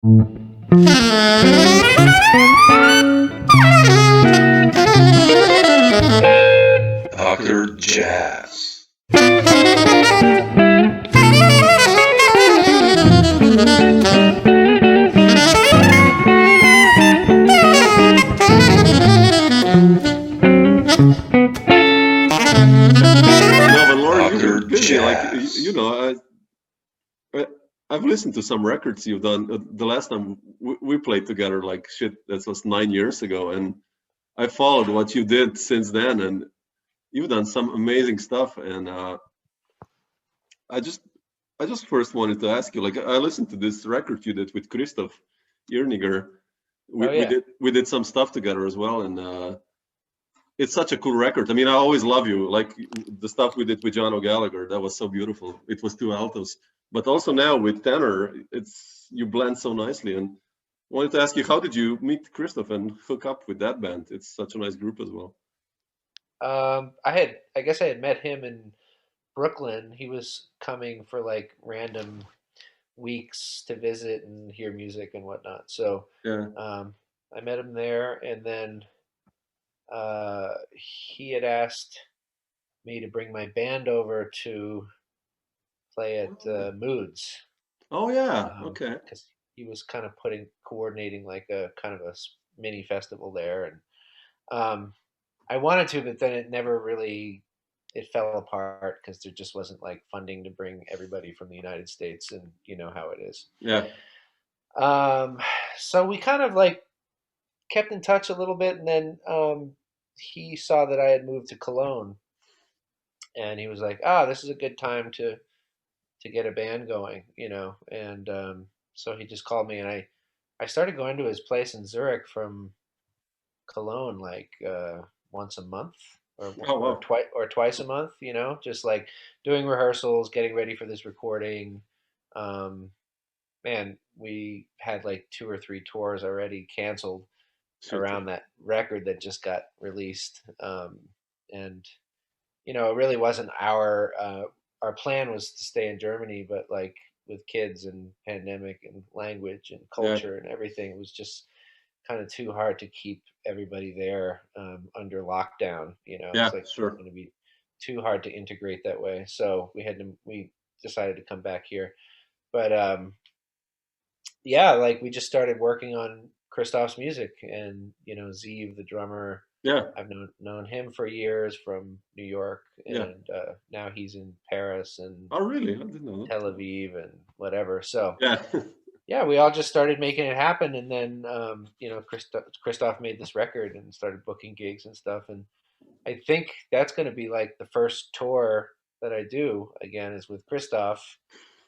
Dr. Jazz. No, but Loren, you're Dr. busy. Like, Jazz. I've listened to some records you've done. The last time we played together, like shit, that was 9 years ago, and I followed what you did since then, and you've done some amazing stuff. And I just, I just first wanted to ask you, like, I listened to this record you did with Christoph Irniger. We, Oh we yeah. did some stuff together as well, and it's such a cool record. I mean, I always love you. Like the stuff we did with John O'Gallagher, that was so beautiful. It was two altos, but also now with tenor, it's you blend so nicely. And I wanted to ask you, how did you meet Christoph and hook up with that band? It's such a nice group as well. I guess I had met him in Brooklyn. He was coming for like random weeks to visit and hear music and whatnot. So Yeah, I met him there, and then he had asked me to bring my band over to play at Moods oh yeah, okay. because he was kind of coordinating like a kind of a mini festival there, and I wanted to, but then it fell apart because there just wasn't like funding to bring everybody from the United States, and you know how it is. Yeah, Um, so we kind of like kept in touch a little bit, and then he saw that I had moved to Cologne, and he was like, "Ah, this is a good time to get a band going," you know. And so he just called me, and I started going to his place in Zurich from Cologne like once a month oh wow, or twice a month, you know, just like doing rehearsals, getting ready for this recording. Um, Man, we had like two or three tours already canceled shit, around that record that just got released. And you know, it really wasn't our plan was to stay in Germany, but like with kids and pandemic and language and yeah, culture and everything, it was just kind of too hard to keep everybody there under lockdown. You know, yeah, it's like sure, going to be too hard to integrate that way. So we decided to come back here. But yeah, like we just started working on Christoph's music, and you know, Zeev, the drummer, yeah, I've known him for years from New York, yeah. and now he's in Paris and Oh really? I didn't know Tel Aviv and whatever. So that. Yeah, yeah, we all just started making it happen, and then you know, Christoph made this record and started booking gigs and stuff, and I think that's going to be like the first tour that I do again is with Christoph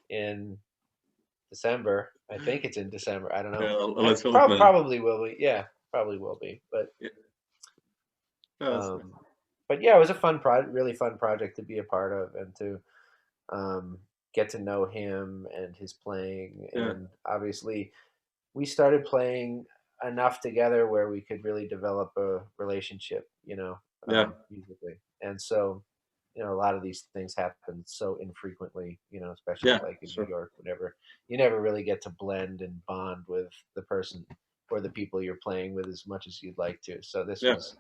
in December. I think it's in December. I don't know. yeah. I Let's hope, man. probably will be. Yeah, probably will be. Yeah, yeah, Um, but yeah, it was a really fun project to be a part of and to um, get to know him and his playing. yeah, And obviously, we started playing enough together where we could really develop a relationship, you know, yeah, musically. And so, you know, a lot of these things happen so infrequently, you know, especially yeah, like in New sure. York, whatever. You never really get to blend and bond with the person or the people you're playing with as much as you'd like to. So this Yeah, was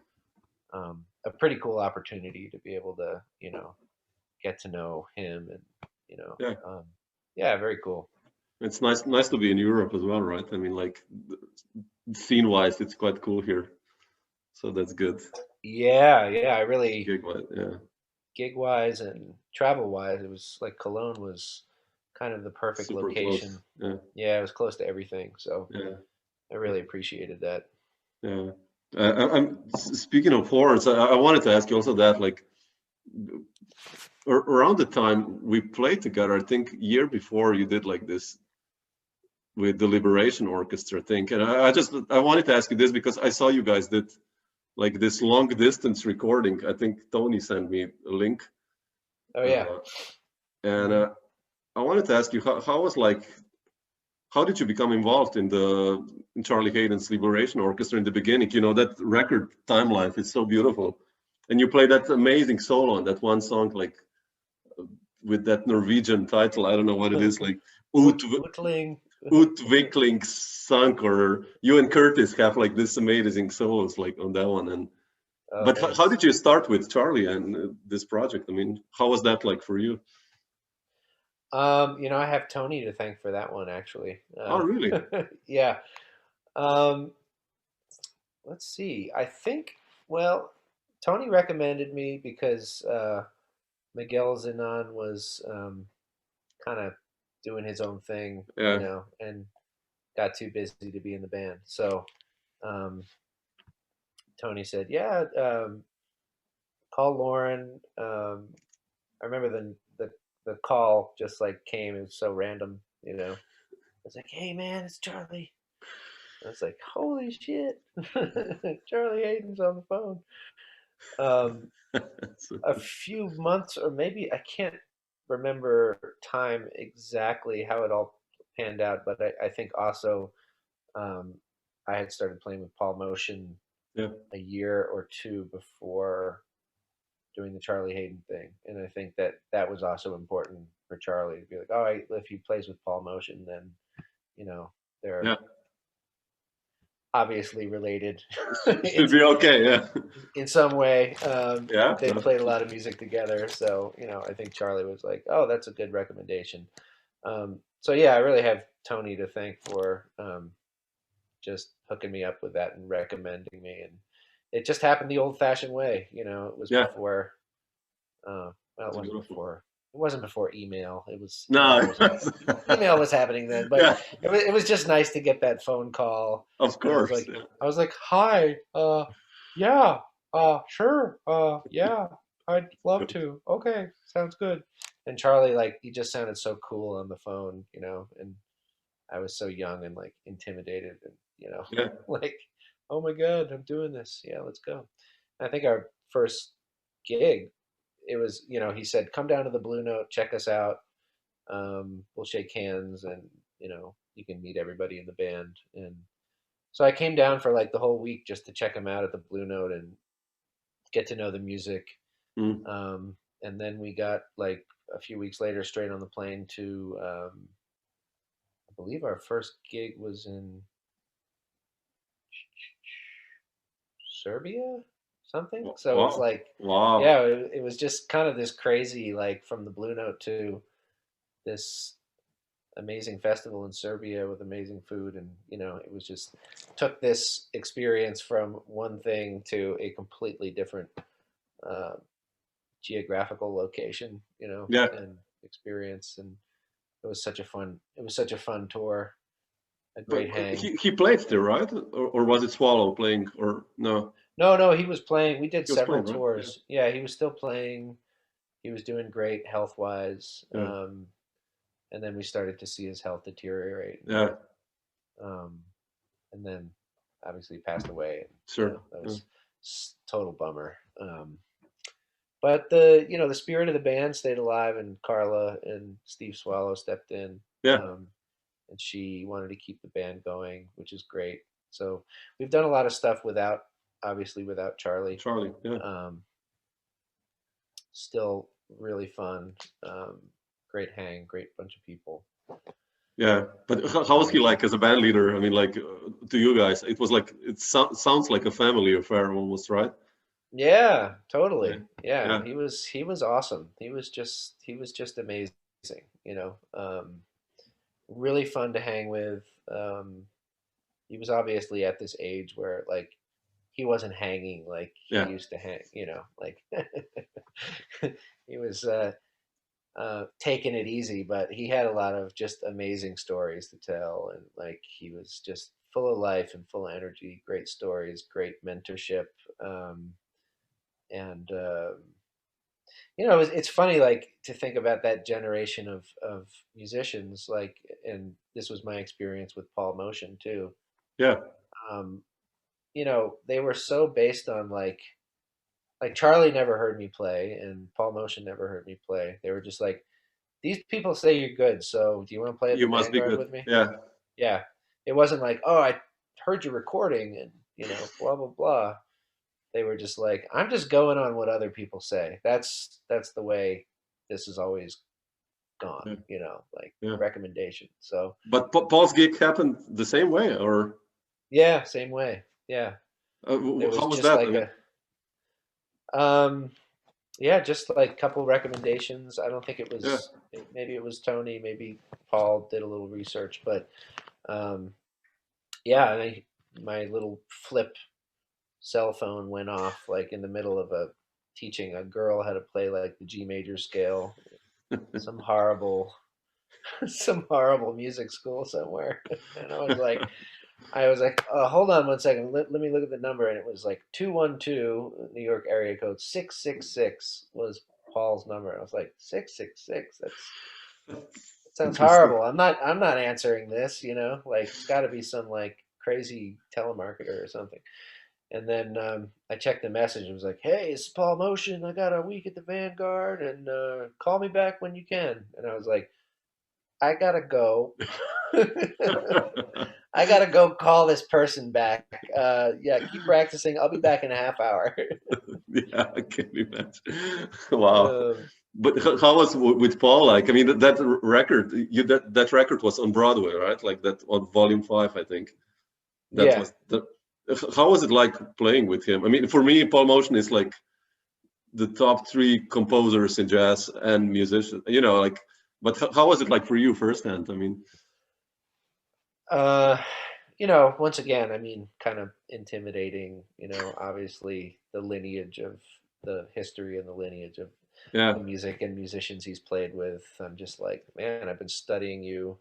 a pretty cool opportunity to be able to, you know, get to know him and, you know, yeah. yeah, very cool. It's nice to be in Europe as well, right? I mean, like scene-wise, it's quite cool here, so that's good. Yeah, yeah, I really Gig-wise, yeah, gig wise and travel wise, it was like Cologne was kind of the perfect super close. location. Yeah, Yeah, it was close to everything, so yeah, I really appreciated that. yeah. Speaking of horns, I wanted to ask you also that, like, around the time we played together, I think year before you did like this with the Liberation Orchestra thing, and I wanted to ask you this because I saw you guys did like this long distance recording. I think Tony sent me a link, Oh yeah. uh, and Hmm. I wanted to ask you how was like how did you become involved in Charlie Haden's Liberation Orchestra in the beginning? You know that record Time Life is so beautiful, and you play that amazing solo on that one song like with that Norwegian title. I don't know what it is like. Ut, Utling. Utvikling sunk, or you and Curtis have like this amazing solos like on that one. And Oh, but how thanks. did you start with Charlie and this project? I mean, how was that like for you? I have Tony to thank for that one, actually. Oh, really? Yeah. Um, let's see. I think, well, Tony recommended me because Miguel Zenon was kind of doing his own thing, Yeah. and got too busy to be in the band. So um, Tony said, "Yeah, call Loren." I remember the call just like came. It was so random. I was like, "Hey, man, it's Charlie." I was like, "Holy shit, Charlie Haden's on the phone." Um, So, a few months, or maybe I can't remember time exactly how it all panned out, but I think also um, I had started playing with Paul Motian yeah. a year or two before doing the Charlie Haden thing, and I think that was also important for Charlie to be like, "Oh, if he plays with Paul Motian, then they're Yeah. obviously related in Should be okay. Yeah. in some way. Yeah. They played a lot of music together, so I think Charlie was like, "Oh, that's a good recommendation." So yeah, I really have Tony to thank for just hooking me up with that and recommending me, and it just happened the old-fashioned way. It was Yeah. before. Well, it It's wasn't beautiful. before. It wasn't before email. It was No. email was happening then, but Yeah. it was just nice to get that phone call, Of and course. Yeah. I was like, "Hi, yeah, sure, yeah, I'd love to. Okay, sounds good." And Charlie, like, he just sounded so cool on the phone, and I was so young and like intimidated, and Yeah. like, "Oh my god, I'm doing this. Yeah, let's go." And I think our first gig, it was, he said, "Come down to the Blue Note, check us out. We'll shake hands, and you can meet everybody in the band." And so I came down for like the whole week just to check him out at the Blue Note and get to know the music. Mm. And then we got, like, a few weeks later, straight on the plane to, I believe our first gig was in Serbia, something. So it was Wow. like, Wow. yeah, it was just kind of this crazy, like, from the Blue Note to this amazing festival in Serbia with amazing food, and it was just took this experience from one thing to a completely different uh, geographical location, Yeah. and experience, and it was such a fun tour, a But great hang. he played there, right? Or was it Swallow playing? Or no? No, he was playing. We did He was several playing, right? Yeah. tours. Yeah, he was still playing. He was doing great health wise. Yeah. And then we started to see his health deteriorate, Yeah. um, and then obviously passed away. And, Sure. that Yeah. was total bummer. But the spirit of the band stayed alive, and Carla and Steve Swallow stepped in, Yeah. um, and she wanted to keep the band going, which is great. So we've done a lot of stuff obviously without Charlie. Charlie. Yeah. Um, Still really fun. Great hang, great bunch of people. Yeah. But how was he like as a band leader? I mean, like to you guys, it was like sounds like a family affair almost, right? Yeah, Yeah. totally. Yeah, Yeah. he was awesome. He was just amazing. You know, um, really fun to hang with. He was obviously at this age where, like, he wasn't hanging like he Yeah. used to hang. Like he was taking it easy, but he had a lot of just amazing stories to tell, and like he was just full of life and full of energy. Great stories, great mentorship. Um, and it's funny, like, to think about that generation of musicians, like, and this was my experience with Paul Motian too. Yeah. um, they were so based on, like Charlie never heard me play, and Paul Motian never heard me play. They were just like, these people say you're good, so do you want to play at You the must be Vanguard good. with me? Yeah. Yeah. It wasn't like, "Oh, I heard your recording," and blah blah blah. They were just like, "I'm just going on what other people say." That's the way this has always gone, like Yeah. recommendation. So, But Paul's gig happened the same way, or yeah, same way. Yeah. It was how was just that? like I mean, yeah, just like couple recommendations. I don't think it yeah, was, maybe it was Tony, maybe Paul did a little research, but yeah, my little flip cell phone went off like in the middle of teaching a girl how to play like the G major scale, some horrible, some horrible music school somewhere. And I was like, hold on one second. Let me look at the number. And it was like 212 New York area code 666 was Paul's number. I was like, 666. That sounds interesting. horrible. I'm not answering this, like it's got to be some like crazy telemarketer or something. And then I checked the message. It was like, hey, it's Paul Motian. I got a week at the Vanguard, and call me back when you can. And I was like, I gotta go. I gotta go call this person back. Yeah, keep practicing. I'll be back in a half hour. Yeah, I can imagine. Wow. um, But how was with Paul like? I mean, that record, that record was on Broadway, right? Like that on Volume 5, I think. That yeah, was the. How was it like playing with him? I mean, for me, Paul Motian is like the top 3 composers in jazz and musicians. Like. But how was it like for you firsthand? I mean. uh, once again, I mean, kind of intimidating. Obviously the lineage of the history and the lineage of Yeah. the music and musicians he's played with. I'm just like, man, I've been studying you.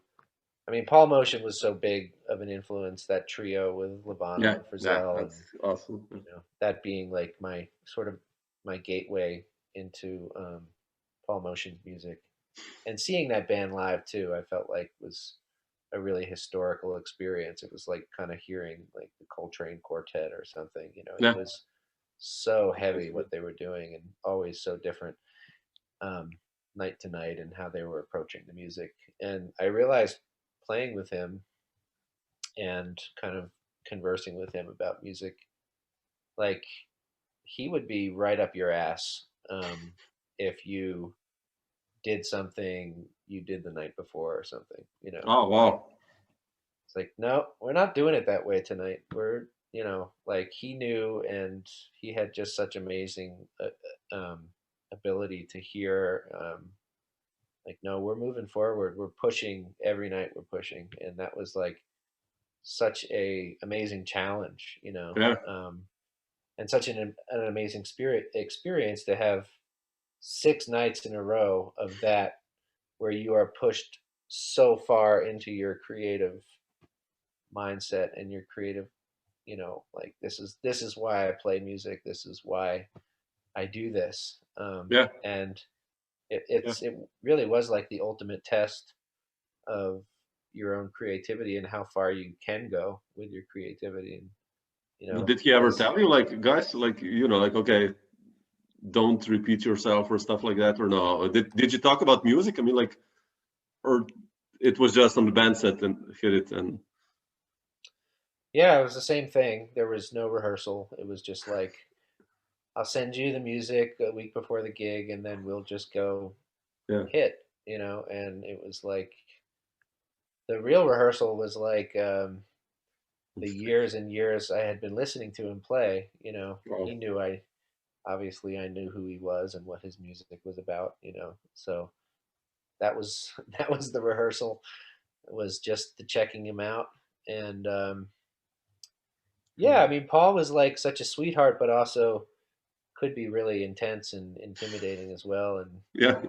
I mean, Paul Motian was so big of an influence, that trio with Levano Yeah. and Yeah. Frizzell, and That's awesome. that being like my sort of my gateway into Paul Motian's music, and seeing that band live too, I felt like was a really historical experience. It was like kind of hearing like the Coltrane Quartet or something. It Yeah. was so heavy what they were doing, and always so different um, night to night, and how they were approaching the music. And I realized playing with him and kind of conversing with him about music, like he would be right up your ass if you did something you did the night before or something. Oh Like wow. it's like, no, we're not doing it that way tonight. We're like he knew, and he had just such amazing ability to hear. Like, no, we're moving forward. We're pushing every night. We're pushing, and that was like such a amazing challenge, Yeah. and such an amazing experience to have 6 nights in a row of that, where you are pushed so far into your creative mindset and your creative, like this is why I play music. This is why I do this. Yeah. And Yeah. it really was like the ultimate test of your own creativity and how far you can go with your creativity. And Did he ever as tell you, like, guys, like, like, okay, don't repeat yourself or stuff like that, or no? Did you talk about music? I mean, like, or it was just on the band set and hit it and. yeah, it was the same thing. There was no rehearsal. It was just like, I'll send you the music a week before the gig, and then we'll just go Yeah. hit, and it was like the real rehearsal was like the years and years I had been listening to him play. Wow. He knew I knew who he was and what his music was about. So that was that was the rehearsal. It was just the checking him out, and yeah, I mean, Paul was like such a sweetheart, but also could be really intense and intimidating as well, and Yeah.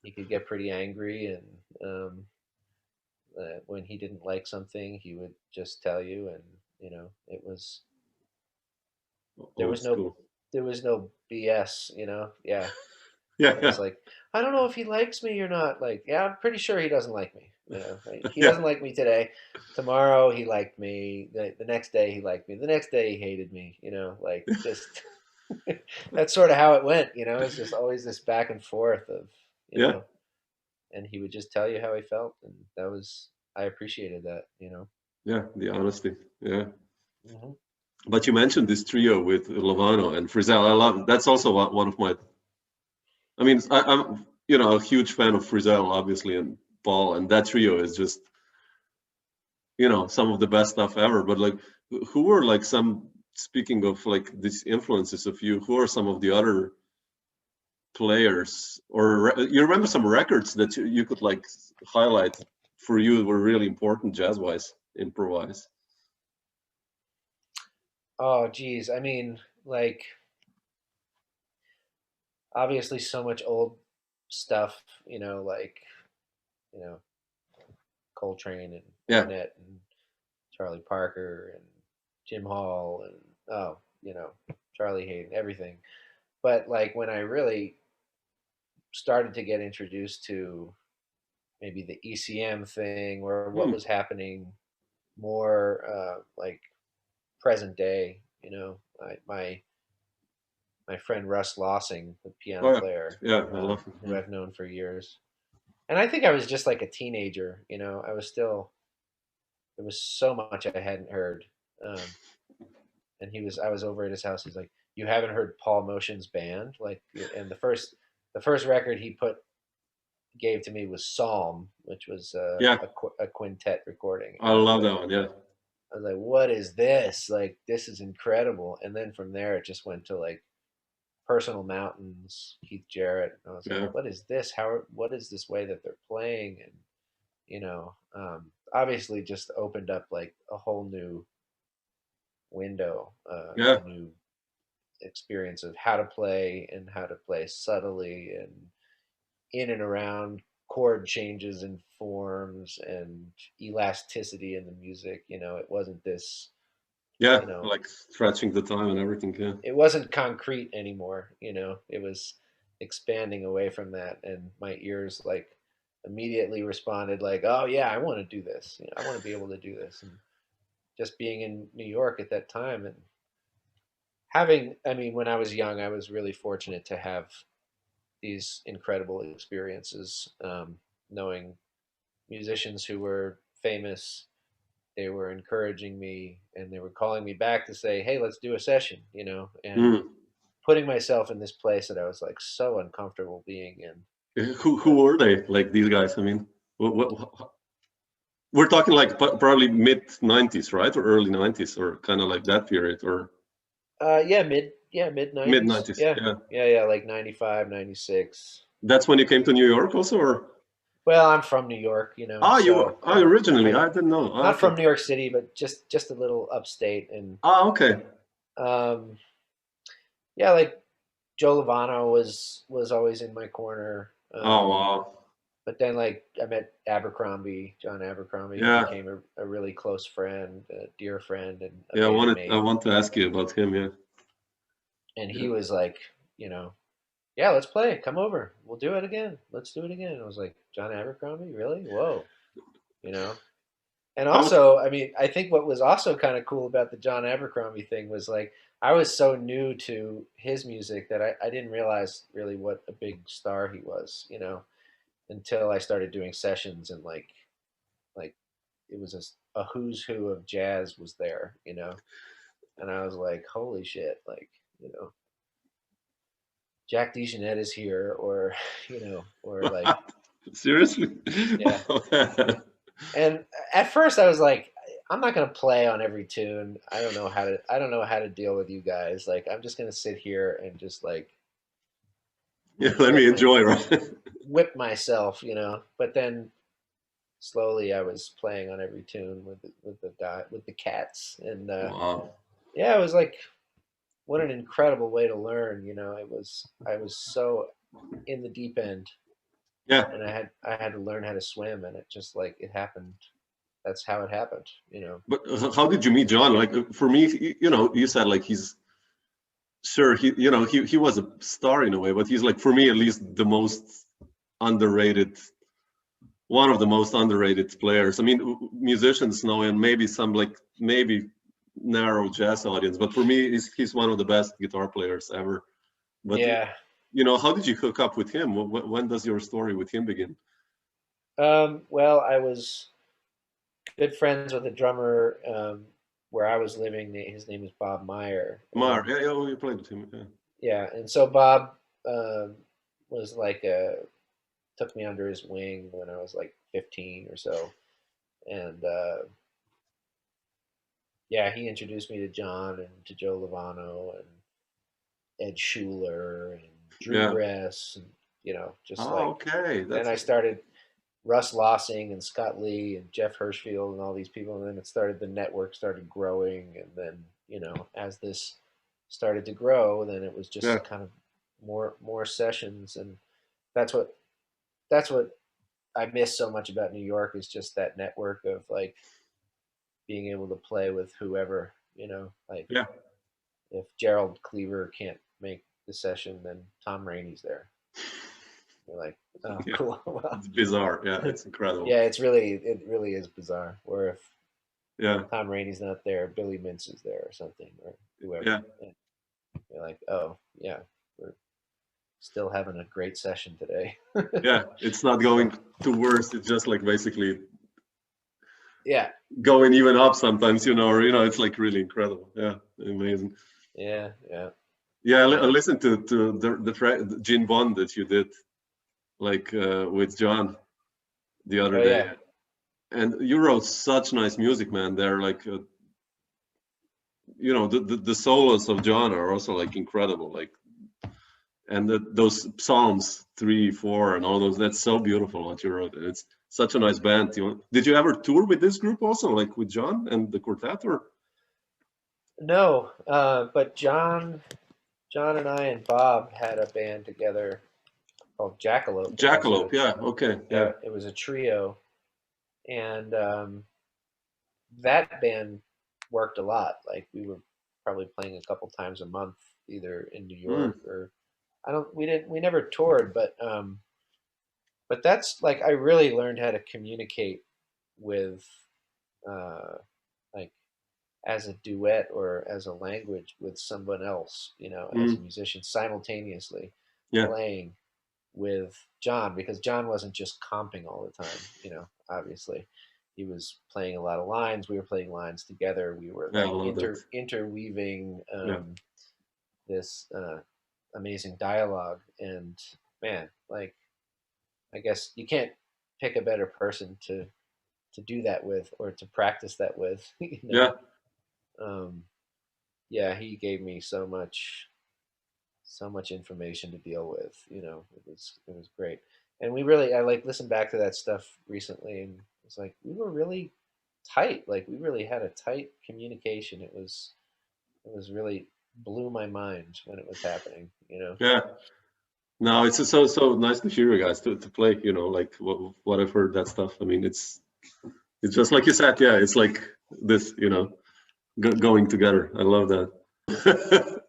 he could get pretty angry, and when he didn't like something, he would just tell you, and it was there Old was no school. there was no BS. Yeah, Yeah. it Yeah. was like, I don't know if he likes me or not. Like, yeah, I'm pretty sure he doesn't like me. Like, he Yeah. doesn't like me today. Tomorrow he liked me. The next day he liked me. The next day he hated me. Like just that's sort of how it went. It's just always this back and forth of you Yeah. know, and he would just tell you how he felt, and I appreciated that. Yeah. The honesty. Yeah. Hmm. But you mentioned this trio with Lovano and Frizzell. I love that's also one of my. I mean, you know, a huge fan of Frizzell, obviously, and Paul, and that trio is just, you know, some of the best stuff ever. But like, who were like some, speaking of like these influences of you, who are some of the other players, or you remember some records that you could like highlight for you were really important jazz-wise, improvise? Oh, geez. I mean, like, obviously, so much old stuff. Like, you know, Coltrane and Yeah, Barnett and Charlie Parker and Jim Hall and Charlie Haden, everything. But like when I really started to get introduced to maybe the ECM thing or what was happening more like present day, my friend Russ Lossing, the piano oh yeah, player, yeah, I love it. who Yeah. I've known for years. And I think I was just like a teenager, I was still, there was so much I hadn't heard. Um, and I was over at his house. He's like, "You haven't heard Paul Motian's band?" Like, and the first record he gave to me was Psalm, which was Yeah, a quintet recording. I And I was love like, that one. Yeah, "What is this? Like, this is incredible." And then from there, it just went to like Personal Mountains, Keith Jarrett. And I was like, yeah, "What is this? What is this way that they're playing?" And obviously, just opened up like a whole new window, yeah, a new experience of how to play and how to play subtly and in and around chord changes and forms and elasticity in the music. It wasn't this, yeah. you know, Like stretching the time and everything. Yeah, it wasn't concrete anymore. It was expanding away from that. And my ears like immediately responded like, oh yeah, I want to do this. I want to be able to do this. And just being in New York at that time and I mean, when I was young, I was really fortunate to have these incredible experiences, knowing musicians who were famous. They were encouraging me and they were calling me back to say, hey, let's do a session, and mm. putting myself in this place that I was like so uncomfortable being in. Who But were they? Like these guys? I mean, we're talking like probably mid '90s, right, or early '90s, or kind of like that period, or mid mid 90s. '90s. Yeah. Yeah, Yeah, like 95, 96. that's when you came to New York, also, or Well, I'm from New York, you were so originally. I I didn't know. not Okay. from New York City, but just a little upstate. And Okay. um, yeah, like Joe Lovano was always in my corner. Oh wow. But then like I met Abercrombie, John Abercrombie, who Yeah. became a really close friend, a dear friend, and a Yeah. band I mate. want to ask you about him. Yeah. And Yeah. he was like, yeah, let's play. Come over. We'll do it again. Let's do it again. I was like, John Abercrombie, really? Whoa, you know. And How was? also, I mean, I think what was also kind of cool about the John Abercrombie thing was like I was so new to his music that I didn't realize really what a big star he was, until I started doing sessions and like it was a who's who of jazz was there, and I was like, holy shit, like, Jack DeJohnette is here, or or like, Seriously? yeah. And at first I was like, I'm not gonna play on every tune. I don't know how to deal with you guys. Like I'm just gonna sit here and just like Yeah. Let whip me my enjoy, right? whip myself, But then slowly I was playing on every tune with the guy with the cats, and Wow. yeah, it was like what an incredible way to learn. I was so in the deep end, Yeah. and I had to learn how to swim, and it just like it happened. That's how it happened. But how did you meet John? Like for me, you said like he's sure he was a star in a way, but he's like for me at least the most underrated, one of the most underrated players. I mean, musicians know, and maybe some like maybe narrow jazz audience, but for me, he's one of the best guitar players ever. But Yeah. how did you hook up with him? When does your story with him begin? Well, I was good friends with a drummer where I was living. His name is Bob Meyer, Mar, and yeah, yeah, you played with him. Yeah. yeah, and so Bob um, was like a took me under his wing when I was like 15 or so, and yeah, he introduced me to John and to Joe Lovano and Ed Schuler and Drew Yeah. Gress, and just Oh, like. okay. Then That's I started Russ Lossing and Scott Lee and Jeff Hirschfield and all these people, and then the network started growing, and then as this started to grow, then it was yeah. just kind of more sessions, and that's what that's what I miss so much about New York is just that network of like being able to play with whoever, like Yeah. if Gerald Cleaver can't make the session, then Tom Rainey's there. You're like, oh, Yeah. cool. Well, It's bizarre. Yeah, it's incredible. yeah, it really is bizarre. Where if Yeah. Tom Rainey's not there, Billy Mintz is there or something, or whoever. Yeah. And you're like, oh yeah, we're still having a great session today. Yeah. It's not going to worse. It's just like basically Yeah, going even up sometimes, or it's like really incredible. Yeah. Amazing. yeah, yeah. Yeah. I Yeah. listened to the track, Gene Bond that you did, like with John the other Oh day. yeah. And you wrote such nice music, man. They're like, the solos of John are also like incredible. Like, and those Psalms 3, 4, and all those, that's so beautiful what you wrote. It's such a nice band. Did you ever tour with this group also, like with John and the quartet, or? No, but John and I and Bob had a band together called Jackalope. Jackalope, yeah, okay, yeah. It was a trio, and that band worked a lot. Like we were probably playing a couple times a month, either in New Mm, York or we never toured, but that's like I really learned how to communicate with uh, like as a duet or as a language with someone else, as a mm, musician simultaneously yeah, playing with John because John wasn't just comping all the time, obviously. He was playing a lot of lines. We were playing lines together. We were yeah, I like love that. interweaving Yeah, this amazing dialogue. And man, like I guess you can't pick a better person to do that with or to practice that with. yeah, Um, yeah, he gave me so much information to deal with. It was great, and I like listened back to that stuff recently, and it's like we were really tight. Like we really had a tight communication. It was really blew my mind when it was happening. yeah. No, it's so nice to hear you guys to play. Like what I've heard that stuff. I mean, it's just like you said. Yeah, it's like this. Going together. I love that.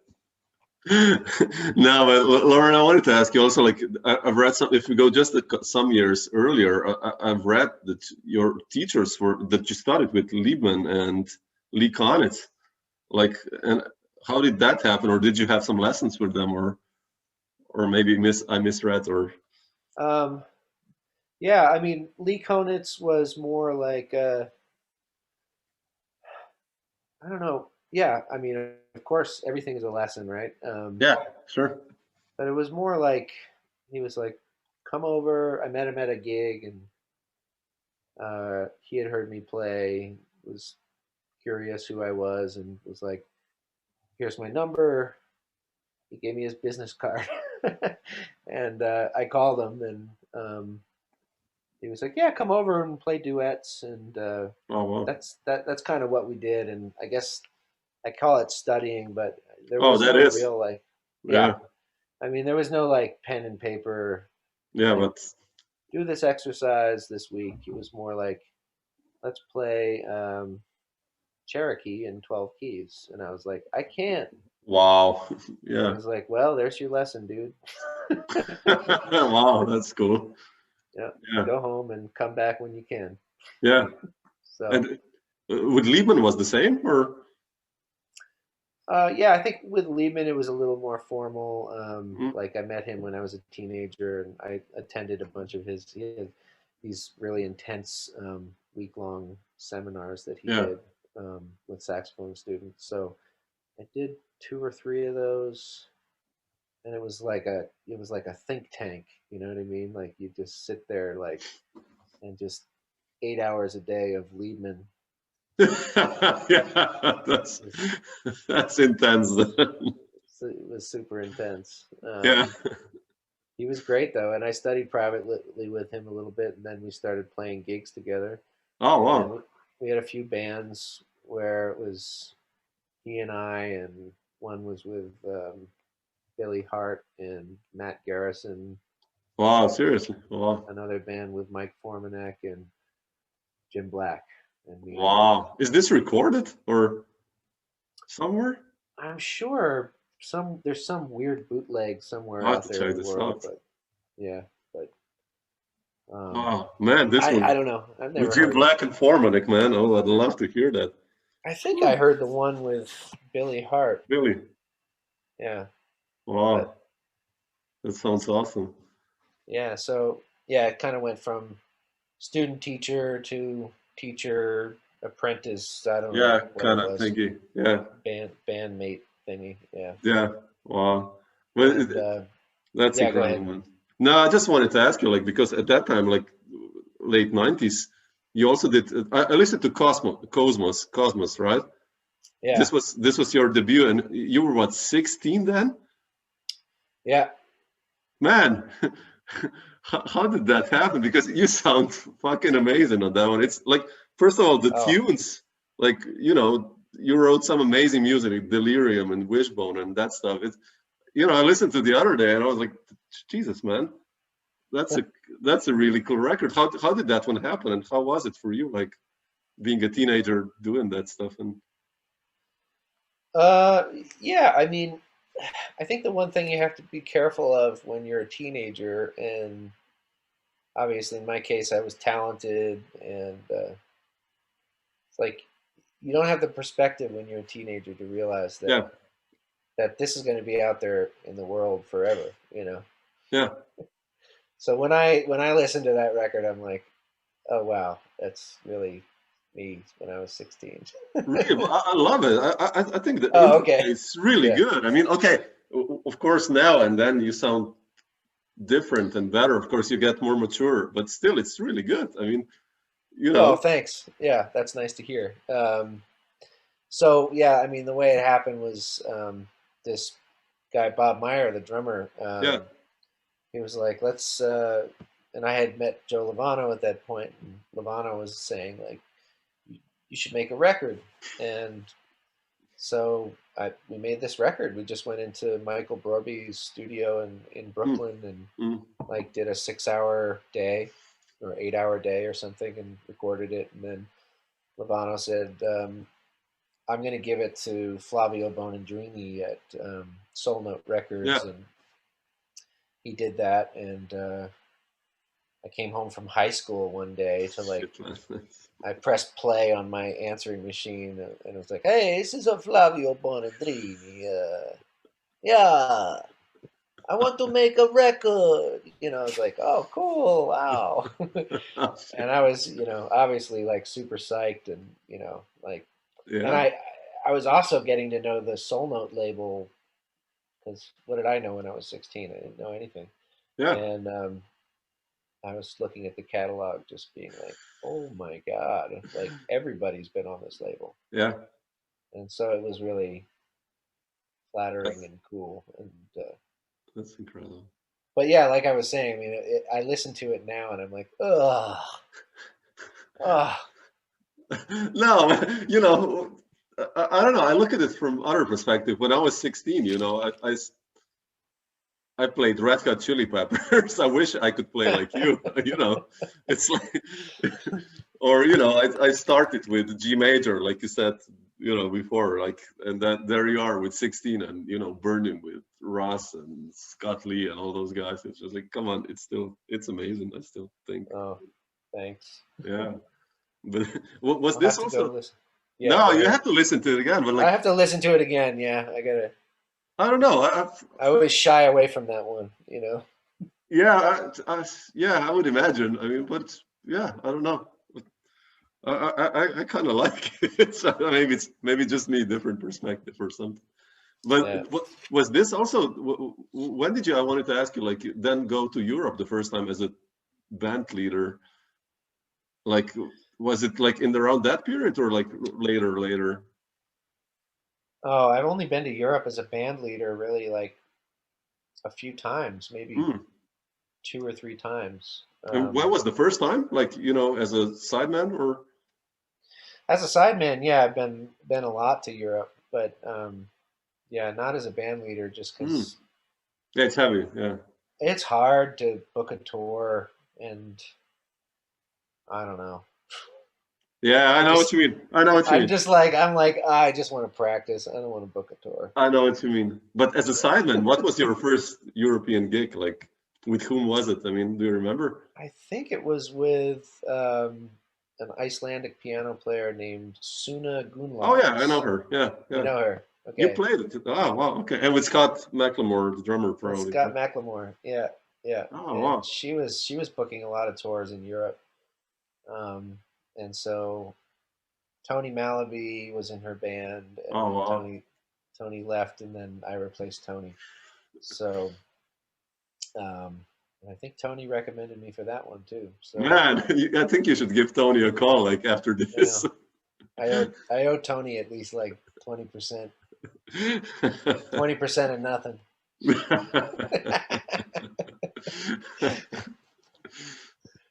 Now, Loren, I wanted to ask you also, like, I've read some, if we go just some years earlier, I've read that your teachers that you studied with Liebman and Lee Konitz, like, and how did that happen? Or did you have some lessons with them, or maybe I misread, or? um, yeah, I mean Lee Konitz was more like I don't know. Yeah, I mean of course everything is a lesson, right? Yeah, sure. But it was more like he was like, "Come over." I met him at a gig, and he had heard me play, was curious who I was, and was like, "Here's my number." He gave me his business card, and I called him, and he was like, "Yeah, come over and play duets," and Oh, wow. that's kind of what we did. And I guess I call it studying, but there Oh, was that no is. real like, Yeah, yeah. I mean, there was no like pen and paper, yeah, like but do this exercise this week. It was more like, let's play Cherokee in 12 keys. And I was like, I can't. wow. And Yeah. he's like, well, there's your lesson, dude. Wow, that's cool. Yeah, Yeah, go home and come back when you can. yeah. So, And with Liebman was the same, or? yeah, I think with Liebman it was a little more formal. Mm, Like I met him when I was a teenager, and I attended a bunch of he had these really intense week-long seminars that he yeah. did with saxophone students. So I did two or three of those. and it was like a think tank. You know what I mean? Like you just sit there like and just 8 hours a day of Liebman. Yeah, Just, that's intense. it was super intense. Yeah. He was great though, and I studied privately with him a little bit, and then we started playing gigs together. Oh And wow. we had a few bands where it was he and I, and one was with Billy Hart and Matt Garrison. Wow, seriously. Wow. Another band with Mike Formanek and Jim Black and me. Wow. Is this recorded or somewhere? I'm sure there's some weird bootleg somewhere I have out to there in check the this world, out. but yeah, but Wow, man, this I one don't know. I've with never Jim heard it. Black and Formanek, man. Oh, I'd love to hear that. I think I heard the one with Billy Hart. Really? Yeah, but Wow, that sounds awesome. yeah, so yeah, it kind of went from student teacher to teacher apprentice. I don't know Yeah, what it kind of was. thingy. Yeah, Bandmate thingy. Yeah, yeah. Wow. Well, and that's yeah, go incredible, ahead. man. No, I just wanted to ask you, like, because at that time, like late '90s, you also did. I listened to Cosmos, right? Yeah, This was your debut, and you were what, 16 then? yeah. Man, how did that happen? Because you sound fucking amazing on that one. It's like, first of all, the Oh, tunes, like, you wrote some amazing music, like Delirium and Wishbone and that stuff. It's, I listened to the other day and I was like, Jesus, man, that's a that's a really cool record. How did that one happen, and how was it for you, like being a teenager doing that stuff? And uh, yeah. I mean, I think the one thing you have to be careful of when you're a teenager, and obviously in my case, I was talented, and it's like you don't have the perspective when you're a teenager to realize yeah, that this is going to be out there in the world forever. You know. yeah. So when I listen to that record, I'm like, oh wow, that's really me when I was 16. Really, well, I love it. I think the Oh, interplay okay. is really Yeah. good. I mean, okay, of course, now and then you sound different and better. Of course, you get more mature, but still, it's really good. I mean, you Oh, know, thanks. Yeah, that's nice to hear. So yeah, I mean, the way it happened was this guy Bob Meyer, the drummer. yeah, He was like, "Let's," and I had met Joe Lovano at that point, and Lovano was saying like, "You should make a record," and so we made this record. We just went into Michael Broby's studio in mm, Brooklyn and mm, like did a 6 hour day or 8 hour day or something and recorded it. And then Lovano said, I'm going to give it to Flavio Bonandrini at Soul Note yeah. Records. And he did that. And I came home from high school one day to like, Shit, man. I pressed play on my answering machine and it was like, hey, this is a Flavio Bonandrini. Yeah, I want to make a record. I was like, oh, cool, wow. Oh, And shit. I was, obviously like super psyched and, like, and Yeah, I was also getting to know the Soul Note label because what did I know when I was 16? I didn't know anything. yeah, And I was looking at the catalog just being like, oh my God, like everybody's been on this label. yeah. And so it was really flattering That's and cool. And, that's incredible. but yeah, like I was saying, I mean, I listen to it now and I'm like, ugh, ugh. No, I don't know. I look at it from other perspective. When I was 16, I played Red Hot Chili Peppers. I wish I could play like you. It's like, or I started with G major, like you said, before, like, and then there you are with 16, and burning with Russ and Scott Lee and all those guys. It's just like, come on, it's amazing. I still think, Oh, thanks. yeah. But was I'll this have to go also? listen. Yeah, No, go you ahead. have to listen to it again. But I like, have to listen to it again. Yeah, I gotta. I don't know. I always shy away from that one. Yeah, yeah, I would imagine. I mean, but yeah, I don't know. I kind of like it. So maybe it's just me, different perspective or something. But Yeah. was this also? When did you? I wanted to ask you. Like, you then go to Europe the first time as a band leader. Like, was it like in around that period or like later? Oh, I've only been to Europe as a band leader really like a few times, maybe Hmm. 2 or 3 times. And when was the first time? Like, as a sideman or? As a sideman, yeah, I've been a lot to Europe, but yeah, not as a band leader, just Hmm. because Yeah, it's heavy. Yeah. it's hard to book a tour, and I don't know. Yeah, I I know what just you mean. I know what you mean. I'm like, I just want to practice. I don't want to book a tour. I know what you mean. But as a sideman, what was your first European gig? Like, with whom was it? I mean, do you remember? I think it was with an Icelandic piano player named Suna Oh yeah, I know Gunnlaugs. her. Yeah, You yeah. know her? You Okay. played it. Oh wow, okay. And with Scott McLemore, the drummer, That's probably. Scott McLemore. Yeah, yeah. Oh And wow. she was booking a lot of tours in Europe. Um, and so Tony Malaby was in her band, and Oh then wow. Tony left, and then I replaced Tony. So and I think Tony recommended me for that one too. So Man, I think you should give Tony a call like after you know, this. I owe Tony at least like 20%, 20% of nothing.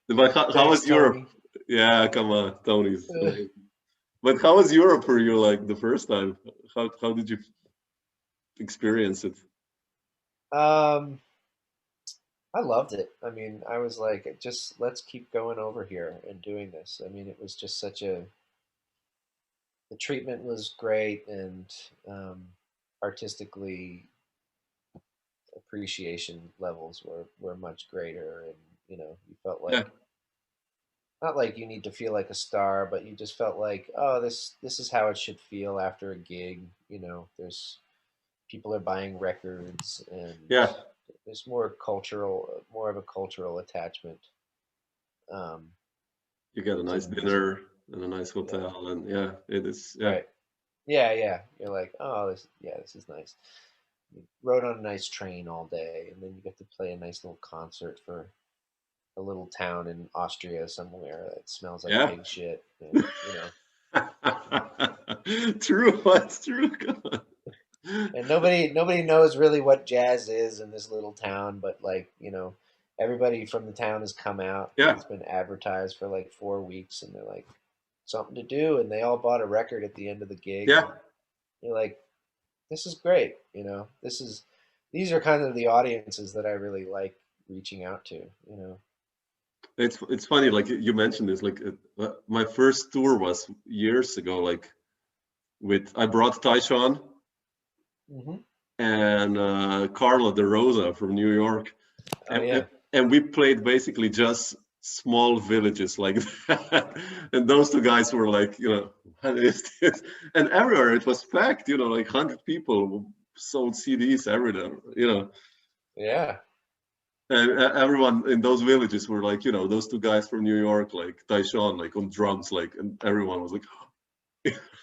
But how Thanks, was Europe? Tony. Yeah, come on, Tony's amazing. But how was Europe for you like the first time? How did you experience it? Um, I loved it. I mean, I was like, just let's keep going over here and doing this. I mean, it was just the treatment was great, and um, artistically appreciation levels were much greater, and you felt Yeah, like, not like you need to feel like a star, but you just felt like, oh, this is how it should feel after a gig. There's people are buying records, and yeah. there's more of a cultural attachment um, You get a to nice the music. dinner and a nice Yeah, hotel, and yeah, it is. Yeah, right. Yeah, yeah. You're like, oh, this is nice. You rode on a nice train all day, and then you get to play a nice little concert for a little town in Austria somewhere that smells like yeah. pig shit, and True, what's true? Come on. and nobody knows really what jazz is in this little town, but like everybody from the town has come out because Yeah, it's been advertised for like 4 weeks, and they're like something to do, and they all bought a record at the end of the gig, yeah. and you're like, this is great. These are kind of the audiences that I really like reaching out to. It's funny, like you mentioned this. Like my first tour was years ago. Like with I brought Tyshawn Hmm. and Carla De Rosa from New York, Oh and yeah, and we played basically just small villages like that. And those two guys were like, what is this? And everywhere it was packed. Like 100 people sold CDs everywhere. yeah, And everyone in those villages were like, those two guys from New York, like Tyshawn, like on drums, like, and everyone was like,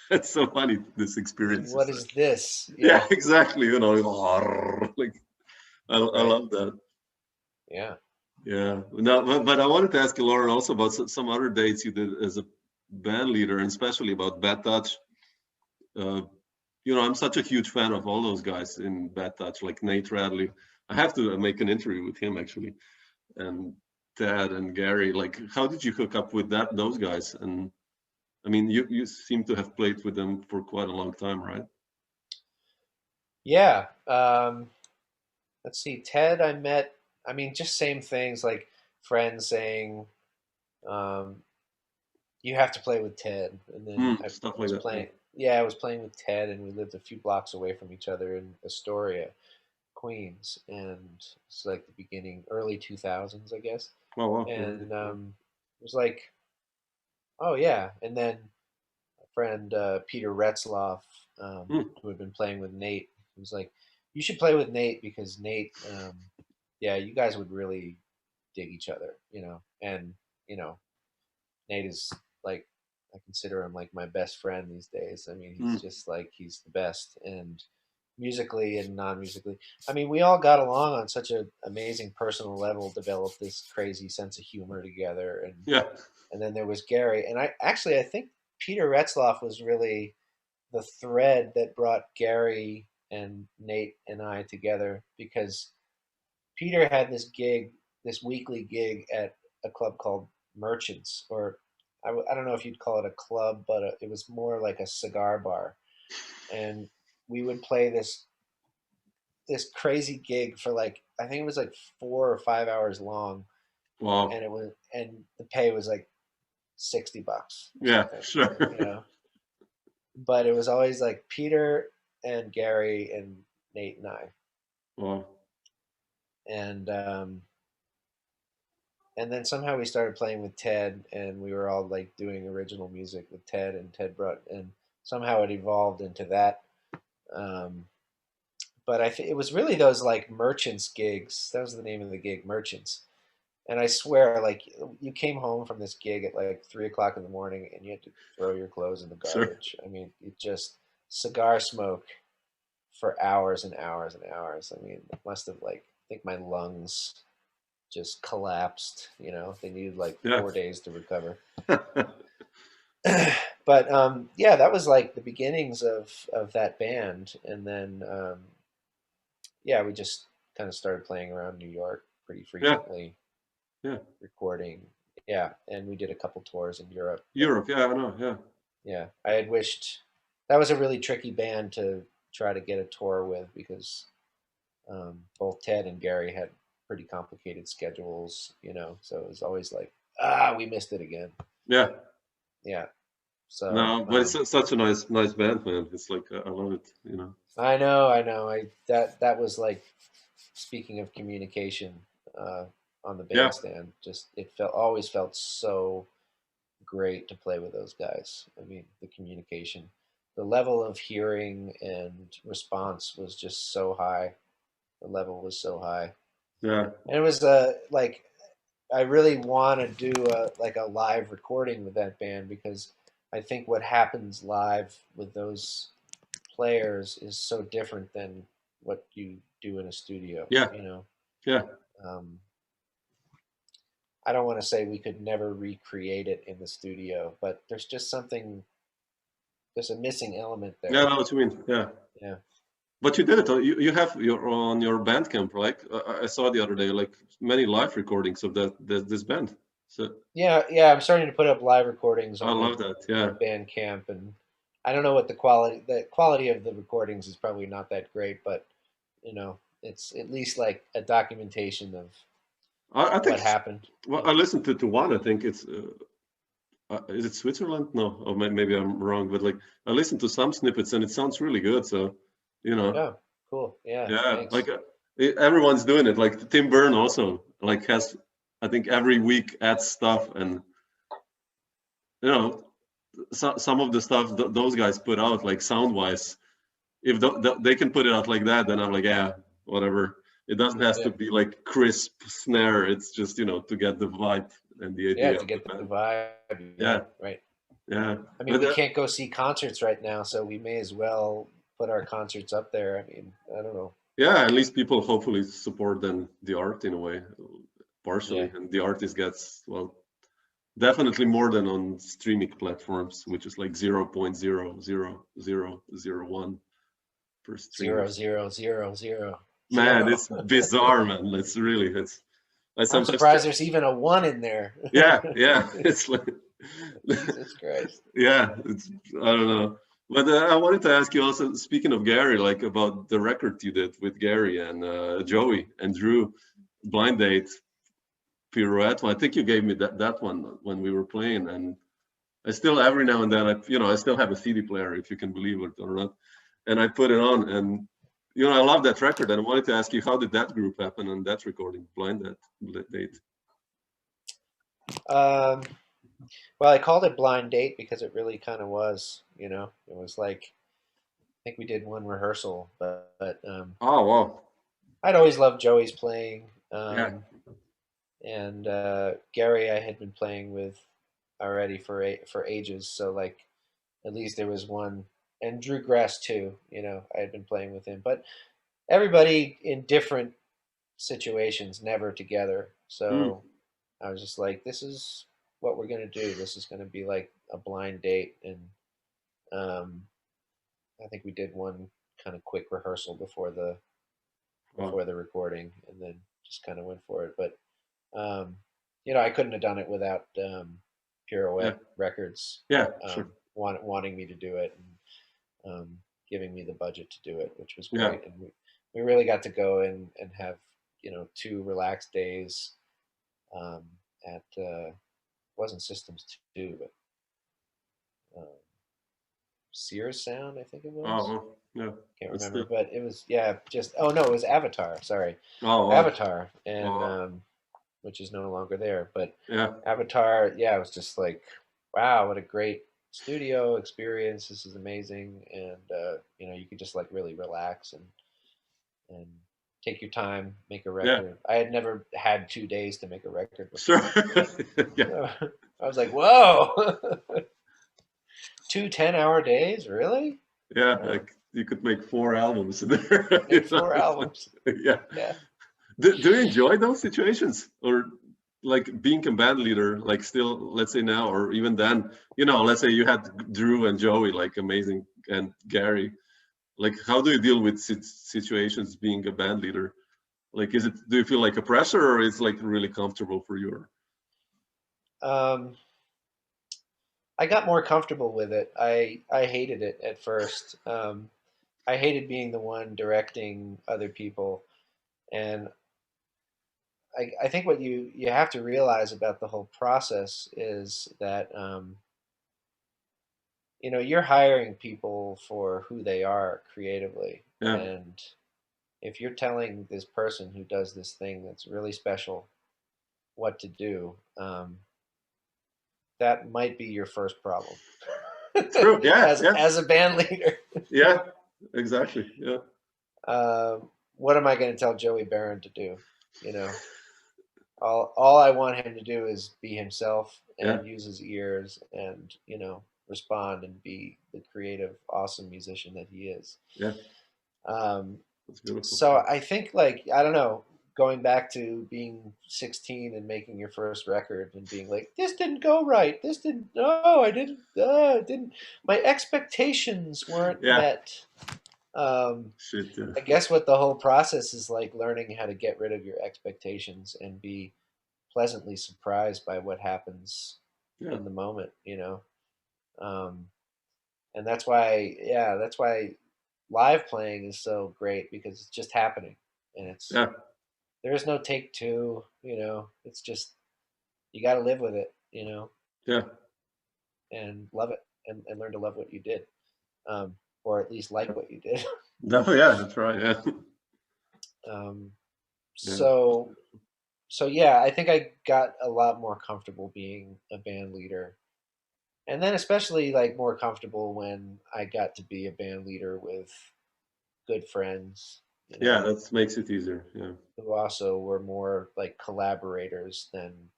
it's so funny, this experience. what is this? Yeah, Yeah, exactly. Like, I right. love that. Yeah. Yeah. No, but I wanted to ask you, Lauren, also about some other dates you did as a band leader, and especially about Bad Touch. Uh, I'm such a huge fan of all those guys in Bad Touch, like Nate Radley. I have to make an interview with him actually, and Ted and Gary. Like, how did you hook up with those guys? And I mean, you seem to have played with them for quite a long time, right? Yeah. Let's see. Ted, I met. I mean, just same things like friends saying, um, "You have to play with Ted," and then I Stuff like was that. Yeah. playing. Yeah, I was playing with Ted, and we lived a few blocks away from each other in Astoria, Queens, and it's like the beginning, early 2000s, I guess. Oh, wow. Yeah. And it was like, oh yeah. And then a friend, Peter Retzloff, Hmm. who had been playing with Nate, was like, you should play with Nate because Nate, yeah, you guys would really dig each other, and you know, Nate is like, I consider him like my best friend these days. I mean, Hmm. he's just like, he's the best, and musically and non-musically. I mean, we all got along on such an amazing personal level, developed this crazy sense of humor together, Yeah. and then there was Gary, and I think Peter Retzloff was really the thread that brought Gary and Nate and I together, because Peter had this gig, this weekly gig at a club called Merchants, or I don't know if you'd call it a club, but it was more like a cigar bar, and we would play this crazy gig for like, I think it was like 4 or 5 hours long, Wow. and the pay was like $60 or Yeah, something, sure. you know. But it was always like Peter and Gary and Nate and I, Wow. and and then somehow we started playing with Ted, and we were all like doing original music with Ted, and Ted brought, and somehow it evolved into that. Um, but it was really those like Merchants gigs. That was the name of the gig, Merchants. And I swear, like, you came home from this gig at like 3 o'clock in the morning, and you had to throw your clothes in the Sure. garbage. I mean, it just cigar smoke for hours and hours and hours. I mean, it must have, like, I think my lungs just collapsed. You know, they needed like Yeah. 4 days to recover. But yeah, that was like the beginnings of that band, and then yeah, we just kind of started playing around New York pretty Yeah. frequently, Yeah. recording. Yeah, and we did a couple tours in Europe. Europe. Yeah, I know. Yeah. Yeah, I had wished that was a really tricky band to try to get a tour with, because both Ted and Gary had pretty complicated schedules, you know. So it was always like, we missed it again. Yeah. Yeah. So No, but it's such a nice band, man. It's like I love it. I know. That was like, speaking of communication, uh, on the Yeah. bandstand, just it always felt so great to play with those guys. I mean, the communication, the level of hearing and response was just so high. The level was so high, Yeah. and it was like, I really want to do a live recording with that band, because I think what happens live with those players is so different than what you do in a studio. Yeah. You know, Yeah. um, I don't want to say we could never recreate it in the studio, but there's just something. There's a missing element Yeah, I there. know what you mean. Yeah. Yeah. But you did it. You have your on your Bandcamp, like I saw the other day, like many live recordings of this band. So Yeah. I'm starting to put up live recordings I on love that. Yeah. Bandcamp, and I don't know what the quality of the recordings is probably not that great, but you know, it's at least like a documentation of I think. what happened. Well, Yeah. I listened to one. I think it's. Is it Switzerland? No, or maybe I'm wrong. But like I listened to some snippets and it sounds really good. So, you know, Oh, cool. Yeah. yeah, Thanks. like everyone's doing it. Like Tim Byrne also like has, I think every week adds stuff, and you know, some of the stuff those guys put out, like sound wise, if they can put it out like that, then I'm like, yeah, whatever. It doesn't have to Yeah. be like crisp snare. It's just to get the vibe and the Yeah. idea To of the get the band. vibe. Yeah. Yeah, Right. yeah. I mean, But we can't go see concerts right now, so we may as well put our concerts up there. I mean, I don't know. yeah, at least people hopefully support then the art in a way, Yeah. partially, and the artist gets, well, definitely more than on streaming platforms, which is like 0.00001 per stream or Zero, something. zero, zero, zero, Man, zero. it's bizarre, man. It's I I'm sometimes surprised there's even a one in there. yeah, it's like Jesus Christ. yeah, it's I don't know. But I wanted to ask you also, speaking of Gary, like about the record you did with Gary and Joey and Drew, Blind Date, Pirouette. Well, I think you gave me that one when we were playing, and I still every now and then I still have a CD player, if you can believe it or not, and I put it on, and I love that record, and I wanted to ask you, how did that group happen and that recording, Blind Date? Um, well, I called it Blind Date because it really kind of was, you know, it was like, I think we did one rehearsal, but Oh wow, I'd always loved Joey's playing. yeah, And Gary I had been playing with already for ages, so like, at least there was one and Drew Gress too. I had been playing with him, but everybody in different situations, never together. Mm. So I was just like, this is what we're gonna do. This is gonna be like a blind date, and um, I think we did one kind of quick rehearsal Wow. before the recording, and then just kind of went for it. But I couldn't have done it without Yeah. Pirouette Records Yeah. Sure. wanting me to do it, and giving me the budget to do it, which was Yeah. great. And we really got to go in and have 2 relaxed days um, at wasn't Systems 2, but Sears Sound, I think it Oh, was. well, yeah. Can't That's remember, the. but it was, yeah. Just, oh no, it was Avatar. Sorry, Oh, wow. Avatar, and Wow. which is no longer there. But Yeah. Avatar, yeah, it was just like, wow, what a great studio experience. This is amazing, and you could just like really relax and take your time, make a Yeah. record. I had never had 2 days to make a record Sure. before. Yeah. I was like, whoa, 2 10-hour days, really? Yeah. Uh, Like you could make 4 albums in there. make 4 albums. Yeah. Yeah. Do you enjoy those situations, or like being a band leader, like still, let's say now, or even then, let's say you had Drew and Joey, like amazing, and Gary, like how do you deal with situations being a band leader? Like, do you feel like a pressure, or is like really comfortable for you? Um, I got more comfortable with it. I hated it at first. I hated being the one directing other people, and I think what you have to realize about the whole process is that you're hiring people for who they are creatively, Yeah. and if you're telling this person who does this thing that's really special what to do, that might be your first problem True. Yeah. as Yeah. as a band leader. Yeah. Exactly. Yeah. What am I going to tell Joey Barron to do? You know, all I want him to do is be himself Yeah. and use his ears and respond and be the creative, awesome musician that he is. Yeah. Um, That's beautiful. so I think, like, I don't know, going back to being 16 and making your first record and being like, this didn't go right. This didn't. No, I didn't. Didn't. My expectations weren't Yeah. met. Um, Shit. Yeah. I guess what the whole process is like learning how to get rid of your expectations and be pleasantly surprised by what happens Yeah. in the moment. Um, and that's why live playing is so great because it's just happening, and Yeah. there is no take two. It's just you got to live with it, Yeah. and love it, and learn to love what you did, or at least like what you did. No. Yeah. That's right. Yeah. um, Yeah. so yeah, I think I got a lot more comfortable being a band leader, and then especially like more comfortable when I got to be a band leader with good friends, Yeah. That makes it easier. Yeah. who also were more like collaborators than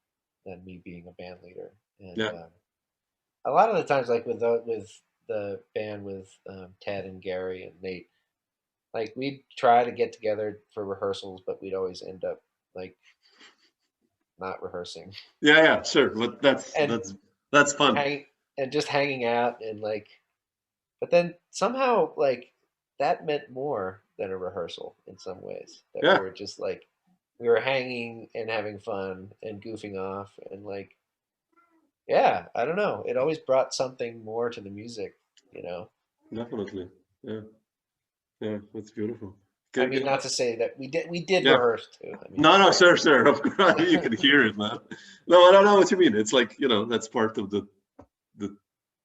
me being a band leader. And Yeah. a lot of the times, like with the band with Ted and Gary and Nate, like we'd try to get together for rehearsals, but we'd always end up like not rehearsing Yeah. Yeah. Sure. But that's and that's that's fun. hang and just hanging out and like. But then somehow like that meant more than a rehearsal in some ways. That we Yeah. were just like we were hanging and having fun and goofing off and like yeah, I don't know. It always brought something more to the music. Definitely. Yeah. Yeah. That's beautiful. I Okay, mean, not to say that we did yeah. rehearse too. I mean, No, no, sure, sure. Of course, you can hear it, man. No, I don't know what you mean. It's like, that's part of the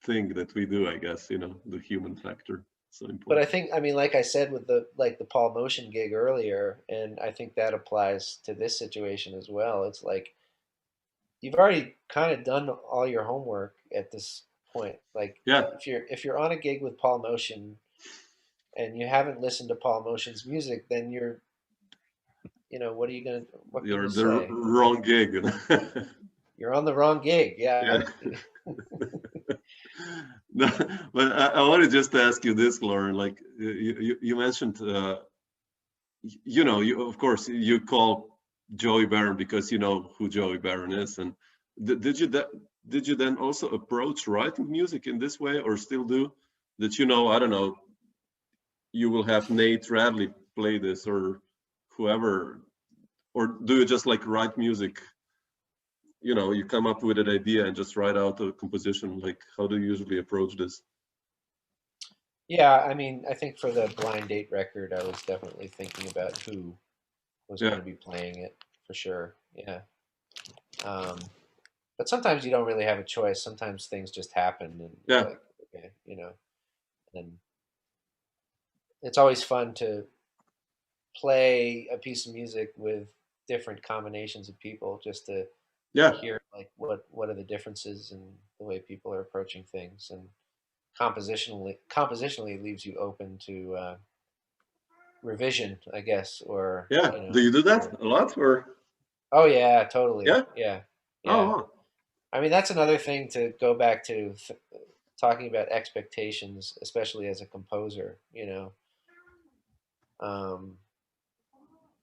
thing that we do, I guess, the human factor. So but I important. think, I mean, like I said with the Paul Motion gig earlier, and I think that applies to this situation as well. It's like you've already kind of done all your homework at this point. Like Yeah, if you're on a gig with Paul Motion and you haven't listened to Paul Motion's music, then what can you you're the say? wrong gig. You're on the wrong gig. Yeah. Yeah. No, but I wanted just to ask you this, Loren. Like you mentioned, you of course you call Joey Barron because you know who Joey Barron is, and did you then also approach writing music in this way, or still do? That I don't know, you will have Nate Radley play this or whoever, or do you just like write music? You come up with an idea and just write out a composition. Like, how do you usually approach this? Yeah, I mean, I think for the Blind Date record, I was definitely thinking about who was going Yeah, to be playing it for sure. Yeah. Um, but sometimes you don't really have a choice. Sometimes things just happen, and you're yeah, like, okay, and it's always fun to play a piece of music with different combinations of people just to yeah. hear like what are the differences in the way people are approaching things, and compositionally leaves you open to revision, I guess, or Yeah. Do you do that or a lot, or oh yeah, totally, yeah? yeah, Oh, yeah. wow. I mean, that's another thing to go back to talking about expectations, especially as a composer. Um,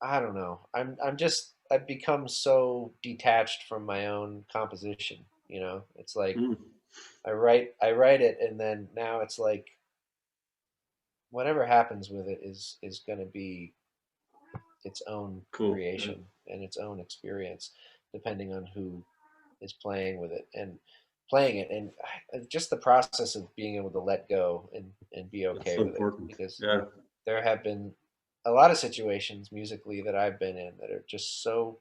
I don't know. I've become so detached from my own composition. It's like Mm, I write it, and then now it's like whatever happens with it is going to be its own cool. Yeah. creation and its own experience, depending on who is playing with it and playing it, and just the process of being able to let go and be That's okay so with it, important. because Yeah. there have been a lot of situations musically that I've been in that are just so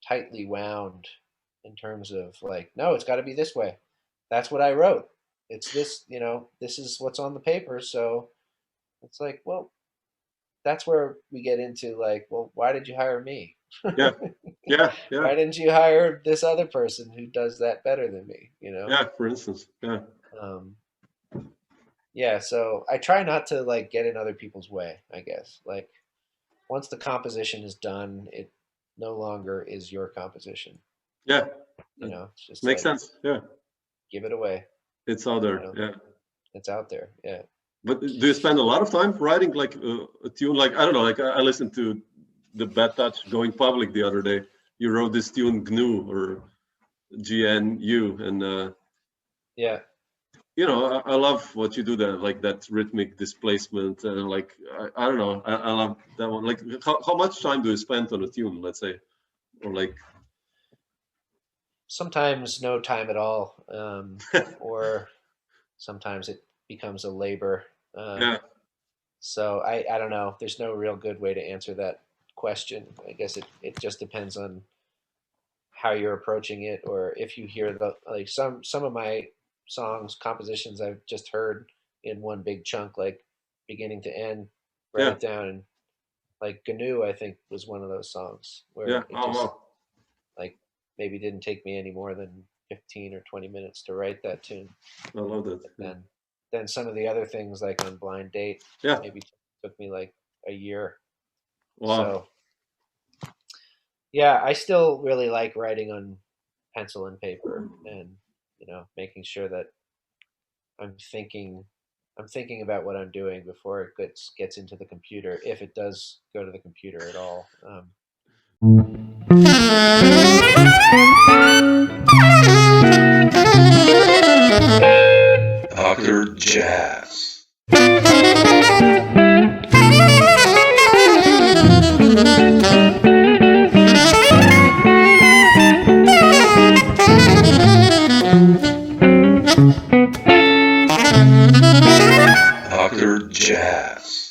tightly wound in terms of like, no, it's got to be this way. That's what I wrote. It's this, this is what's on the paper. So it's like, well, that's where we get into like, well, why did you hire me? Yeah. Yeah. Yeah. Why didn't you hire this other person who does that better than me? Yeah. For instance. Yeah. Um, yeah. So I try not to like get in other people's way, I guess. Like once the composition is done, it no longer is your composition. Yeah. It's just Makes like sense. Yeah. give it away. It's out You there. know, Yeah. it's out there. Yeah. But do you spend a lot of time writing like a tune? Like, I don't know. Like, I listened to the Bad Touch Going Public the other day. You wrote this tune GNU or GNU, and Yeah. I love what you do there, like that rhythmic displacement, and like I don't know, I love that one. Like, how much time do you spend on a tune, let's say, or like? Sometimes no time at all, or sometimes it becomes a labor. Yeah, So I don't know. There's no real good way to answer that question. I guess it just depends on how you're approaching it, or if you hear the like some of my songs compositions I've just heard in one big chunk, like beginning to end, write yeah, it down, and like GNU I think was one of those songs yeah. where it Oh just wow, like maybe didn't take me any more than 15 or 20 minutes to write that tune. I love that. But Yeah, then some of the other things like on Blind Date yeah. maybe took me like a year. Wow. So yeah, I still really like writing on pencil and paper, and making sure that I'm thinking I'm thinking about what I'm doing before it gets into the computer, if it does go to the computer at all. Dr. Jazz. Dr. Jazz.